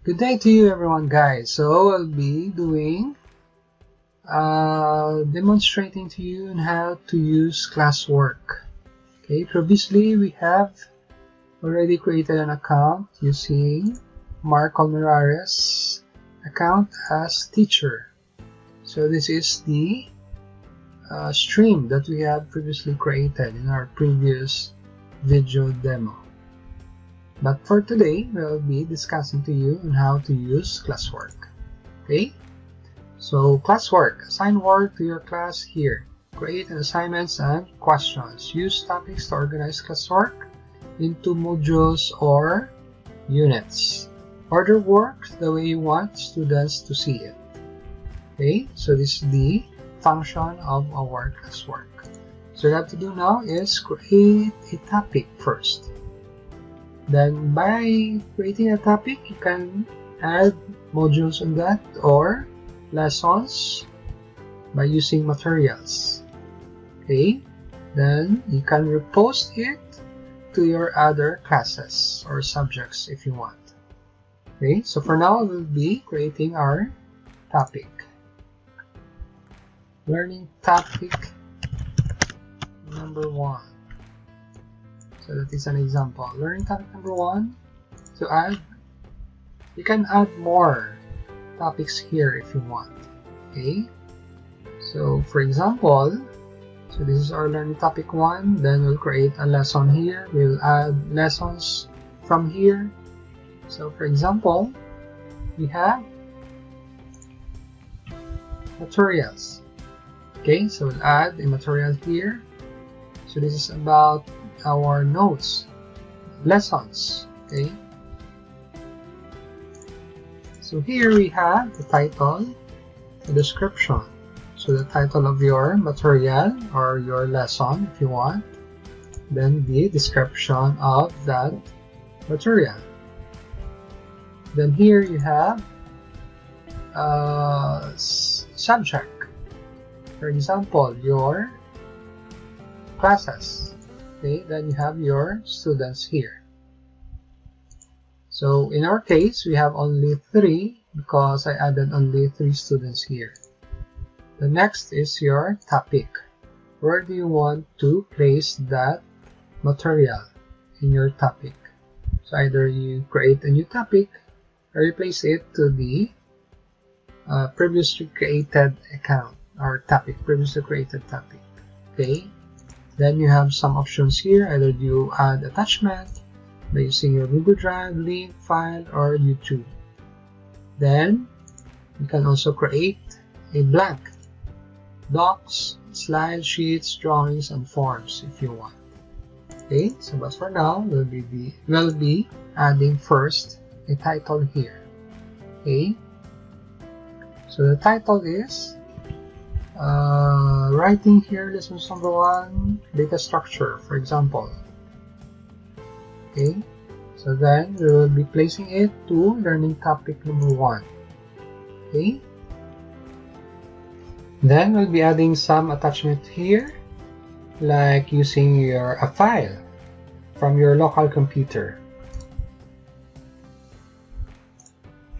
Good day to you everyone, guys. So I'll be doing demonstrating to you on how to use Classwork. Okay, previously we have already created an account using Mark Almerares account as teacher. So this is the stream that we have previously created in our previous video demo. But for today, we'll be discussing to you on how to use Classwork. Okay? So Classwork, assign work to your class here. Create assignments and questions. Use topics to organize classwork into modules or units. Order work the way you want students to see it. Okay? So this is the function of our classwork. So what you have to do now is create a topic first. Then by creating a topic, you can add modules on that or lessons by using materials. Okay, then you can repost it to your other classes or subjects if you want. Okay, so for now we'll be creating our topic. Learning topic number 1. So that is an example. Learning topic number 1. To add, you can add more topics here if you want. Okay. So for example, so this is our learning topic 1. Then we'll create a lesson here. We'll add lessons from here. So for example, we have materials. Okay. So we'll add a material here. So this is about our notes, lessons. Okay, so here we have the title, the description. So the title of your material or your lesson if you want, then the description of that material. Then here you have subject, for example your classes. Okay, then you have your students here. So in our case, we have only 3 because I added only 3 students here. The next is your topic. Where do you want to place that material in your topic? So either you create a new topic or you place it to the previously created account or topic, previously created topic. Okay. Then you have some options here. Either you add attachment by using your Google Drive, link, file, or YouTube. Then you can also create a blank docs, slides, sheets, drawings, and forms if you want. Okay, so but for now we'll be adding first a title here. Okay, so the title is writing here lessons number 1, data structure, for example. Okay, so then we will be placing it to learning topic number 1. Okay, then we'll be adding some attachment here, like using a file from your local computer.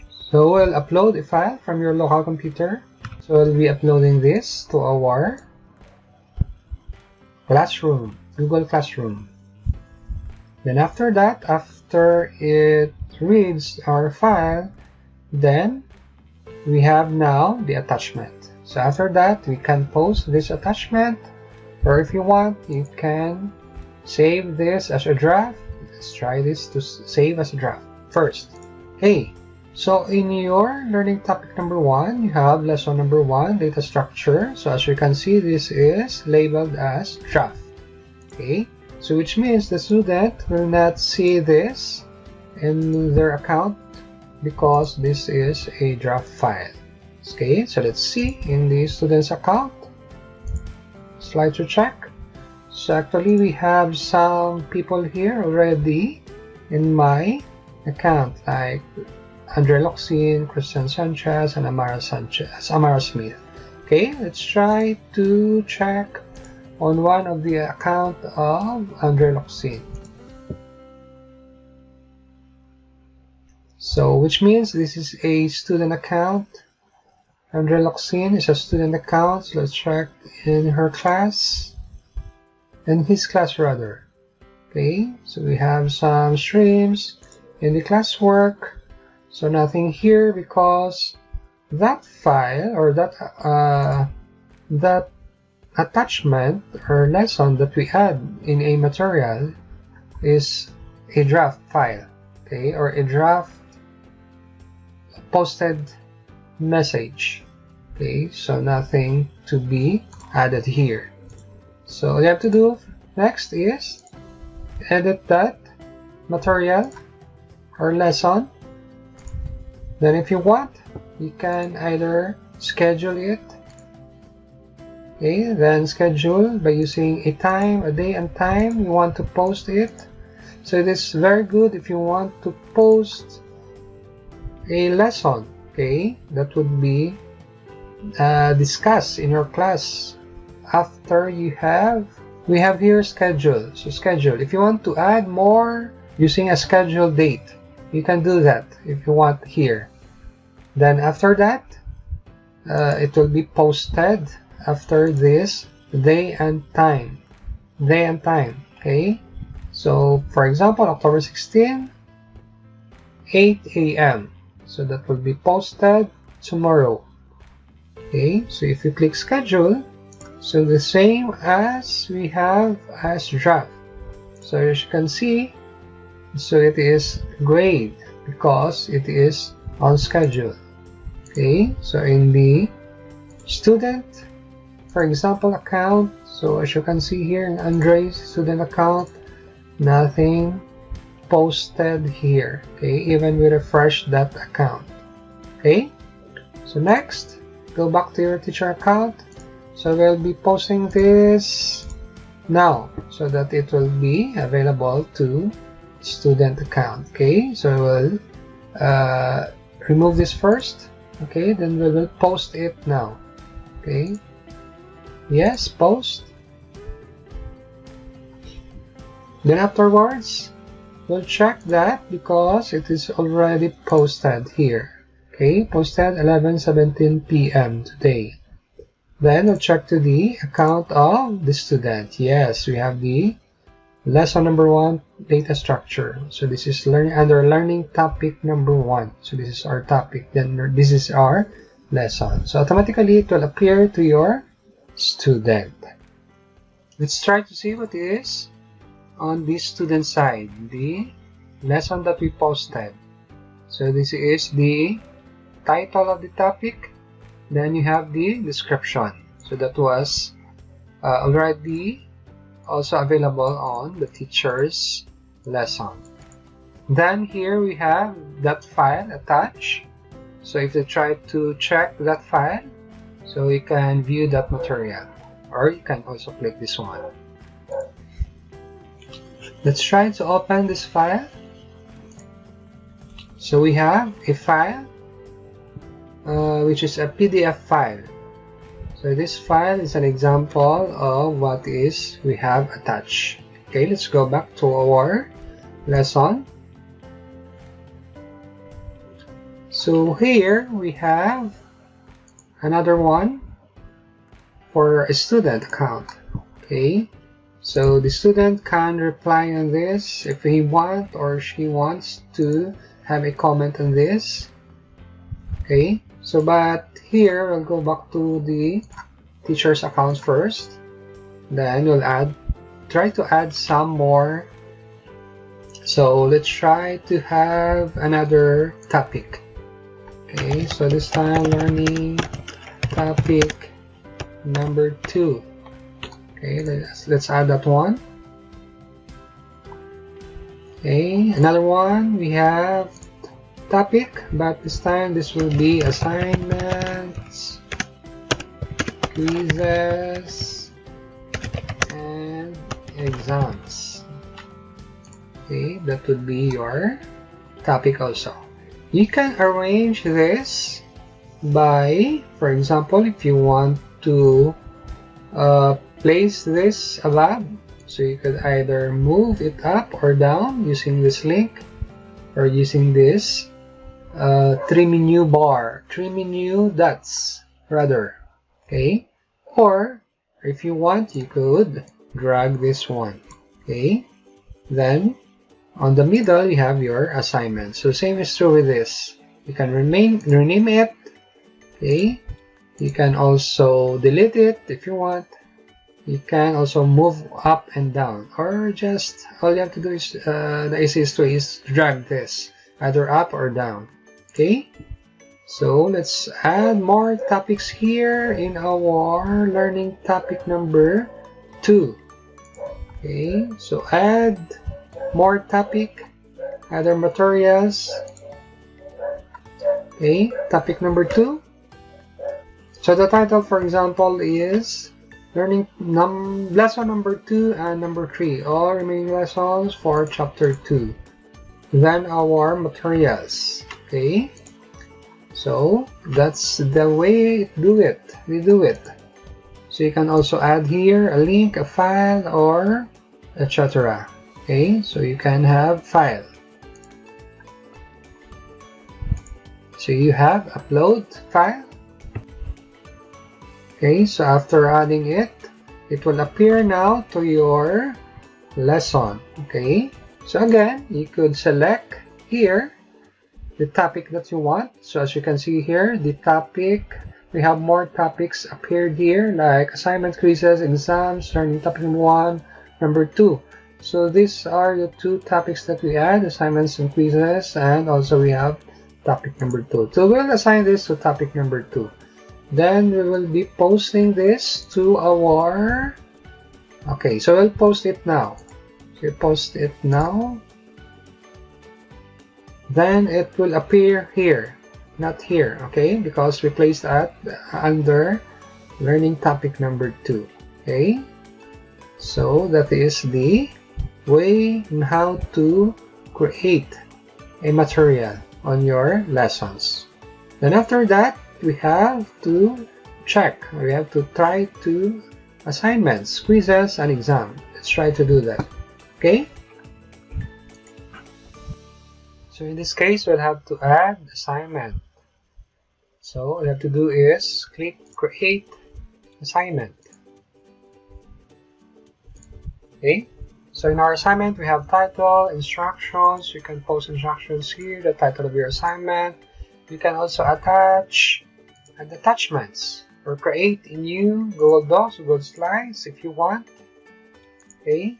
So we'll upload a file from your local computer. So we'll be uploading this to our classroom, Google Classroom. Then after that, after it reads our file, then we have now the attachment. So after that, we can post this attachment, or if you want, you can save this as a draft. Let's try this to save as a draft first. Hey. So in your learning topic number 1, you have lesson number 1, data structure. So as you can see, this is labeled as draft. Okay, so which means the student will not see this in their account because this is a draft file. Okay, so let's see in the student's account. Slide to check. So actually we have some people here already in my account, like Andre Locsin, Christian Sanchez, and Amara Smith. Okay, let's try to check on one of the account of Andre Locsin. So which means this is a student account. Andrea Loxin is a student account. So let's check in her class, in his class rather. Okay, so we have some streams in the classwork. So nothing here because that file or that attachment or lesson that we add in a material is a draft file, okay, or a draft posted message. Okay, so nothing to be added here. So all you have to do next is edit that material or lesson. Then if you want, you can either schedule it. Okay, then schedule by using a time, a day and time you want to post it. So it is very good if you want to post a lesson, okay, that would be discussed in your class after we have here schedule. So schedule, if you want to add more using a scheduled date, you can do that if you want here. Then after that, it will be posted after this day and time, okay. So for example, October 16, 8 a.m. so that will be posted tomorrow. Okay, so if you click schedule, so the same as we have as draft. So as you can see, so it is grade because it is on schedule. Okay, so in the student, for example, account, so as you can see here in Andre's student account, nothing posted here. Okay, even we refresh that account. Okay, so next, go back to your teacher account. So we'll be posting this now so that it will be available to student account. Okay, so we'll remove this first. Okay, then we will post it now. Okay, yes, post. Then afterwards, we'll check that because it is already posted here. Okay, posted 11:17 p.m. today. Then we'll check to the account of the student. Yes, we have the lesson number 1, data structure. So this is under learning topic number 1. So this is our topic. Then this is our lesson. So automatically it will appear to your student. Let's try to see what is on the student side, the lesson that we posted. So this is the title of the topic. Then you have the description. So that was already also available on the teacher's lesson. Then here we have that file attached. So if you try to check that file, so you can view that material, or you can also click this one. Let's try to open this file. So we have a file which is a PDF file. So this file is an example of what we have attached. Okay, let's go back to our lesson. So here we have another one for a student account. Okay, so the student can reply on this if he wants or she wants to have a comment on this. Okay, so but here we'll go back to the teacher's account first. Then we'll try to add some more. So let's try to have another topic. Okay, so this time learning topic number 2. Okay, let's add that one. Okay, another one, we have topic, but this time this will be assignments, quizzes, and exams. Okay, that would be your topic also. You can arrange this by, for example, if you want to place this above, so you could either move it up or down using this link or using this three menu dots rather. Okay, or if you want, you could drag this one. Okay, then on the middle you have your assignment. So same is true with this. You can rename it. Okay, you can also delete it if you want. You can also move up and down, or just all you have to do is the easiest way is drag this either up or down. Okay, so let's add more topics here in our learning topic number 2. Okay, so add more topic, other materials. Okay, topic number 2. So the title, for example, is learning lesson number 2 and number 3, all remaining lessons for chapter 2. Then our materials. Okay, so that's the way we do it. So you can also add here a link, a file, or etc. Okay, so you can have file. So you have upload file. Okay, so after adding it, it will appear now to your lesson. Okay, so again, you could select here the topic that you want. So as you can see here, the topic, we have more topics appeared here, like assignment, quizzes, exams, learning topic number 1, number 2. So these are the 2 topics that we add, assignments and quizzes, and also we have topic number 2. So we'll assign this to topic number 2. Then we will be posting this to our... Okay, so we'll post it now. So you post it now. Then it will appear here, not here, okay? Because we placed that under learning topic number 2, okay? So that is the way on how to create a material on your lessons. Then after that, we have to check. We have to try to assignments, quizzes, and exam. Let's try to do that. Okay? So in this case, we'll have to add assignment. So all you have to do is click create assignment. Okay? So in our assignment, we have title, instructions. You can post instructions here, the title of your assignment. You can also attach attachments or create a new Google Docs, Google Slides if you want. Okay,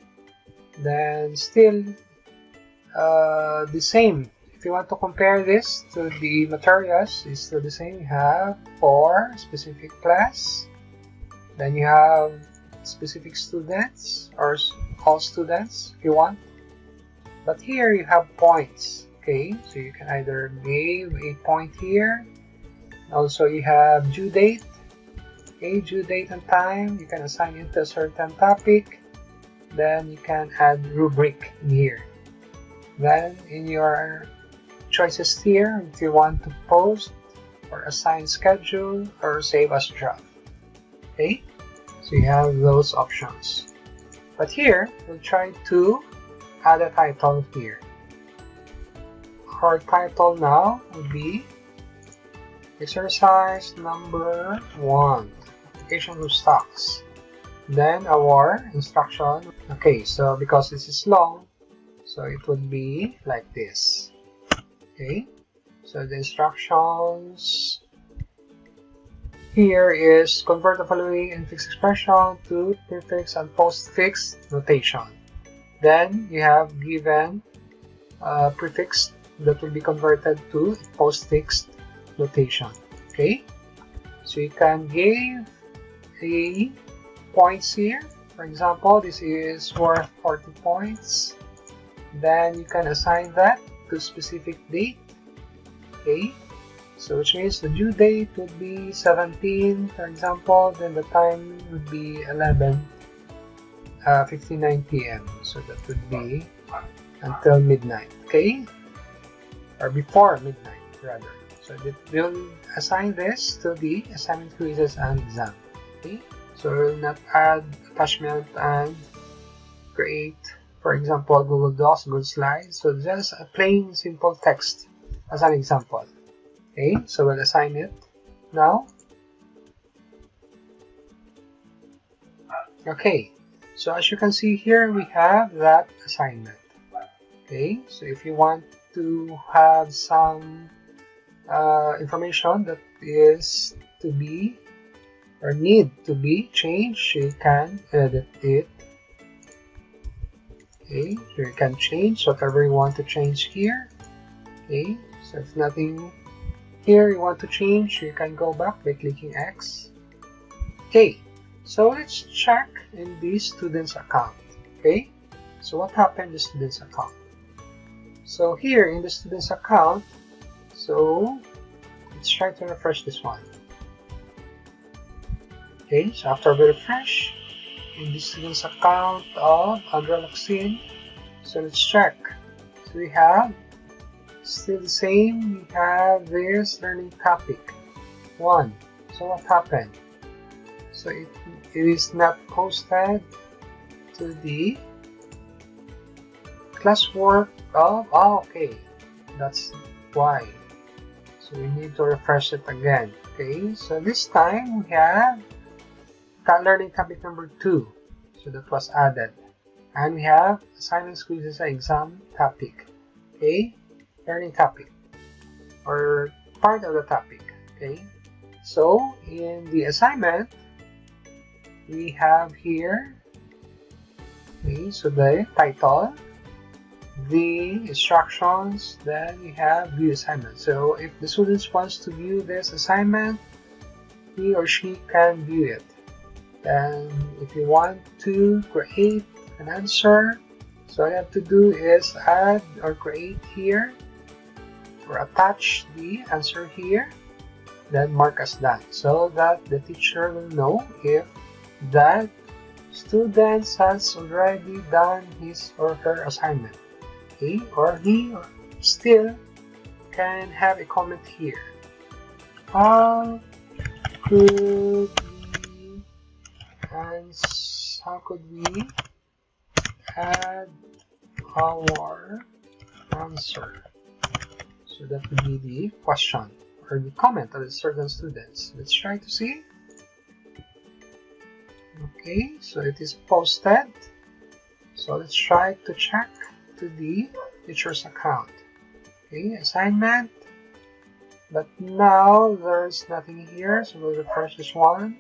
then still the same. If you want to compare this to the materials, it's still the same. You have for specific class, then you have specific students or all students if you want. But here you have points. Okay, so you can either give a point here. Also, you have due date. Okay, due date and time. You can assign it to a certain topic. Then you can add rubric in here. Then in your choices here, if you want to post or assign schedule or save as draft. Okay, so you have those options. But here, we'll try to add a title here. Our title now would be exercise number 1, application of stocks. Then our instruction. Okay, so because this is long, so it would be like this. Okay, so the instructions here is convert the following in fixed expression to prefix and postfix notation. Then you have given prefix that will be converted to postfix notation. Okay, so you can give a points here. For example, this is worth 40 points. Then you can assign that to specific date. Okay, so which means the due date would be 17, for example. Then the time would be 11:59 p.m. So that would be until midnight. Okay, or before midnight rather. So we'll assign this to the assignment, quizzes, and exam. Okay, so we'll not add attachment and create, for example, Google Docs, Google Slides. So just a plain simple text as an example. Okay, so we'll assign it now. Okay, so as you can see here, we have that assignment. Okay, so if you want to have some information that is to be or need to be changed, you can edit it. Okay, so you can change whatever you want to change here. Okay, so if nothing here you want to change, you can go back by clicking X. Okay, so let's check in the student's account. Okay, so what happened in the student's account? So here in the student's account, so let's try to refresh this one. Okay, so after we refresh in the student's account of Androloxine, so let's check. So we have still the same. We have this learning topic 1. So what happened? So it is not posted to the classwork of, okay, that's why. So we need to refresh it again. Okay, so this time we have learning topic number 2. So that was added. And we have assignment quizzes exam topic. Okay, learning topic or part of the topic. Okay, so in the assignment we have here, okay, so the title, the instructions, then we have view assignment. So if the students wants to view this assignment, he or she can view it. And if you want to create an answer, so all you have to do is add or create here or attach the answer here, then mark as done, so that the teacher will know if that student has already done his or her assignment. Okay, or he or still can have a comment here. How could we add our answer? So that would be the question or the comment of certain students. Let's try to see. Okay, so it is posted. So let's try to check to the teacher's account. Okay, assignment. But now there's nothing here, so we'll refresh this one.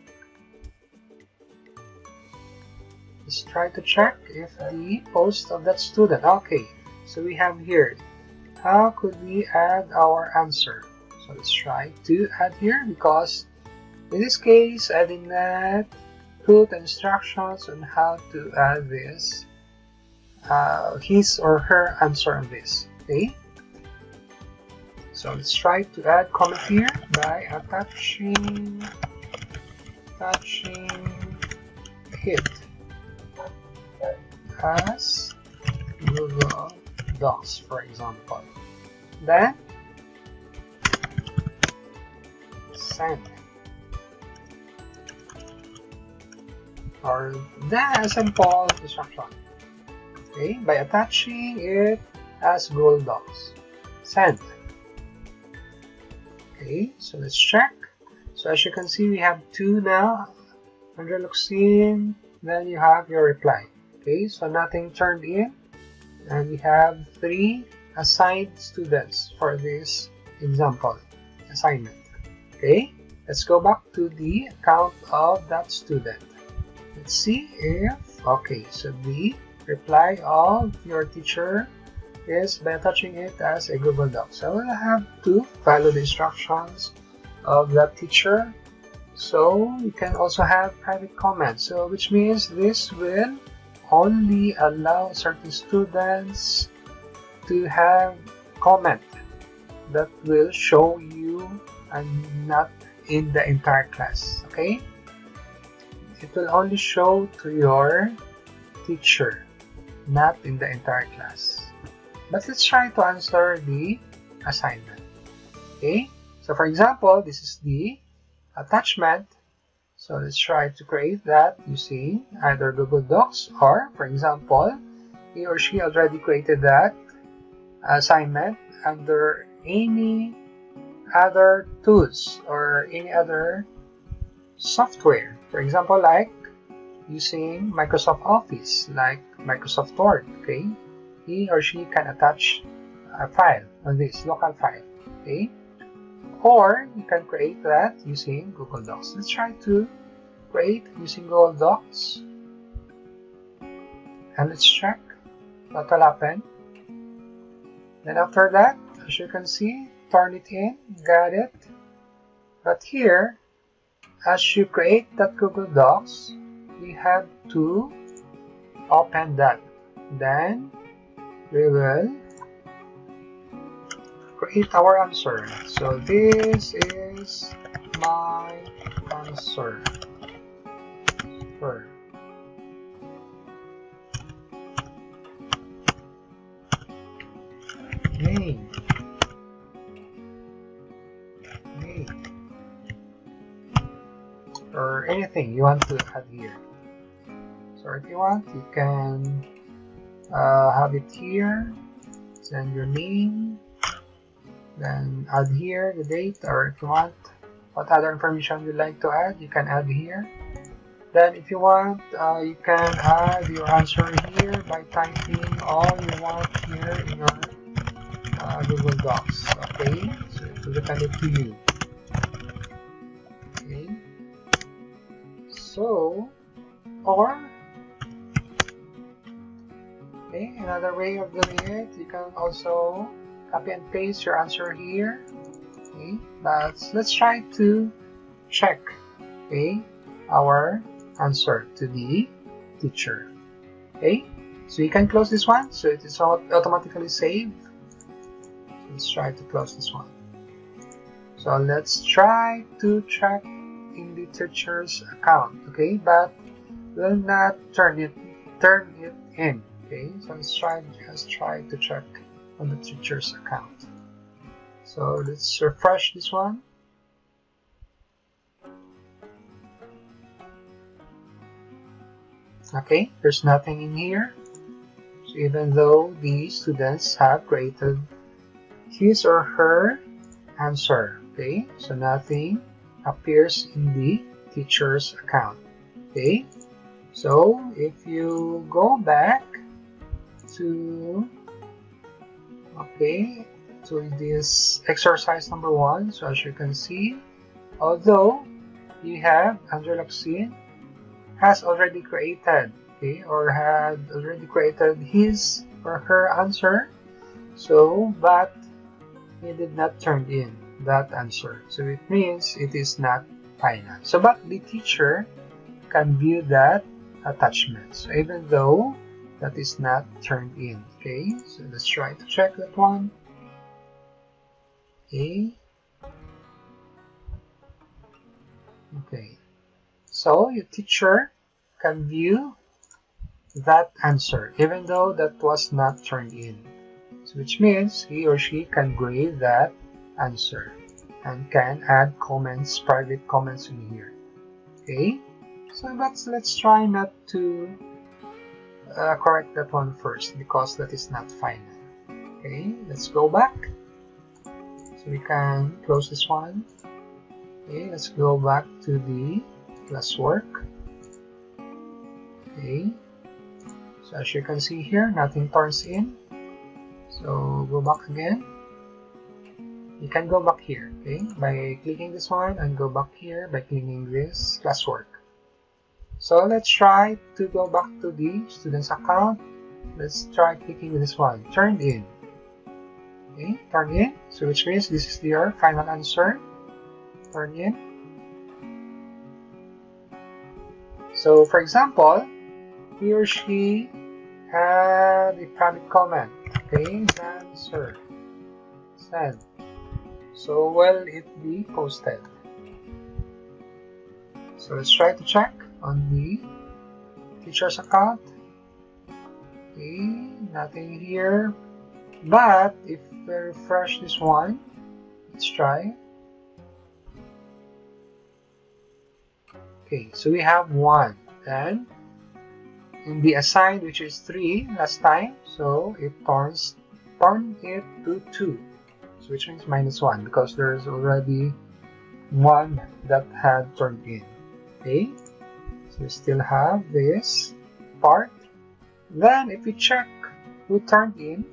Let's try to check if the post of that student. Okay, so we have here, how could we add our answer? So let's try to add here, because in this case I did not put instructions on how to add this, his or her answer on this. Okay, so let's try to add comment here by attaching it as Google Docs, for example. Then send, or then a simple instruction. Okay, by attaching it as Google Docs. Send. Okay, so let's check. So as you can see, we have 2 now. Androloxine, then you have your reply. Okay, so nothing turned in, and we have 3 assigned students for this example assignment. Okay, let's go back to the account of that student. Let's see if, okay, so the reply of your teacher is by attaching it as a Google Doc. So we'll have to follow the instructions of that teacher. So you can also have private comments, so which means this will only allow certain students to have comment that will show you and not in the entire class. Okay, it will only show to your teacher, not in the entire class. But let's try to answer the assignment. Okay, so for example, this is the attachment. So let's try to create that using either Google Docs, or for example, he or she already created that assignment under any other tools or any other software. For example, like using Microsoft Office, like Microsoft Word, okay? He or she can attach a file on this local file, okay? Or you can create that using Google Docs. Let's try to create using Google Docs. And let's check what will happen. Then after that, as you can see, turn it in, got it. But here, as you create that Google Docs, we have to open that. Then we will create our answer. So this is my answer. Name. Or anything you want to add here. So if you want, you can have it here, send your name, then add here the date, or if you want what other information you'd like to add, you can add here. Then if you want, you can add your answer here by typing all you want here in your Google Docs. Okay, so it will depend to you. Okay, so or okay, another way of doing it, you can also copy and paste your answer here. Okay, but let's try to check, okay, our answer to the teacher. Okay, so you can close this one, so it is automatically saved. Let's try to close this one. So let's try to check in the teacher's account, okay, but will not turn it in. Okay, so let's try to check on the teacher's account. So let's refresh this one. Okay, there's nothing in here. So even though the students have created his or her answer, okay, so nothing appears in the teacher's account. Okay, so if you go back to this exercise number 1, so as you can see, although you have Andrew Locsin has already created, okay, or had already created his or her answer, so but he did not turn in that answer, so it means it is not final. So but the teacher can view that attachment, so even though that is not turned in. Okay, so let's try to check that one. Okay, so your teacher can view that answer even though that was not turned in, so which means he or she can grade that answer and can add comments, private comments in here. Okay, so let's try not to correct that one first because that is not final. Okay, let's go back. So we can close this one. Okay, let's go back to the classwork. Okay, so as you can see here, nothing turns in. So go back again. You can go back here, okay, by clicking this one, and go back here by clicking this classwork. So let's try to go back to the student's account. Let's try clicking this one, turned in. Okay, turned in, so which means this is your final answer, turned in. So for example, he or she had a private comment, okay, answer, send. So will it be posted? So let's try to check on the teacher's account. Okay, nothing here. But if we refresh this one, let's try. Okay, so we have 1. Then in the assigned, which is 3 last time, so it turned it to 2. So which means -1 because there's already one that had turned in. Okay, so we still have this part. Then if we check who turned in,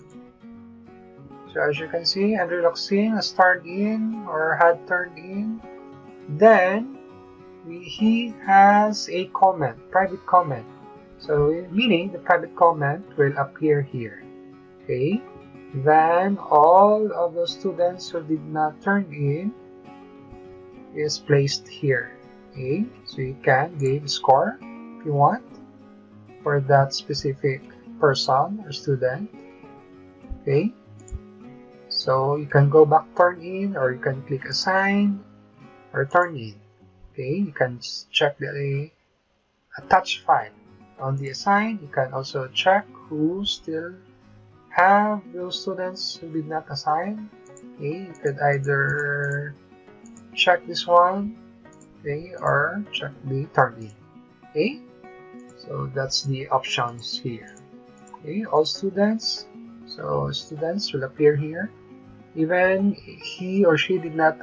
so as you can see, Andrew Loxin has turned in or had turned in. Then he has a comment, private comment. So meaning the private comment will appear here. Okay. Then all of those students who did not turn in is placed here. Okay. So you can give a score if you want for that specific person or student. Okay. So you can go back turn in, or you can click assign or turn in. Okay, you can check the attached file. On the assign, you can also check who still have those students who did not assign. Okay, you could either check this one, okay, or check the turn in. Okay, so that's the options here. Okay, all students. So students will appear here. Even he or she did not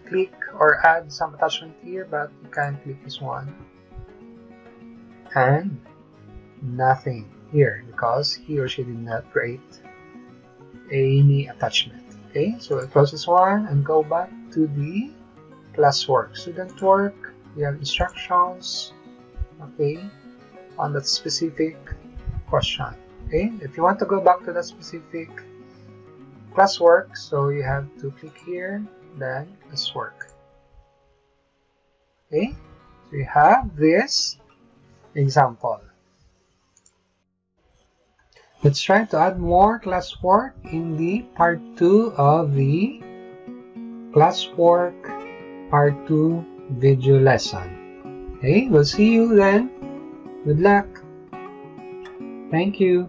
click or add some attachment here, but you can click this one. And nothing here because he or she did not create any attachment. Okay, so we'll close this one and go back to the classwork. Student work, we have instructions, okay, on that specific question. Okay, if you want to go back to that specific classwork, so you have to click here, then classwork. Okay, so you have this example. Let's try to add more classwork in the part 2 of the classwork part 2 video lesson. Okay, we'll see you then. Good luck. Thank you.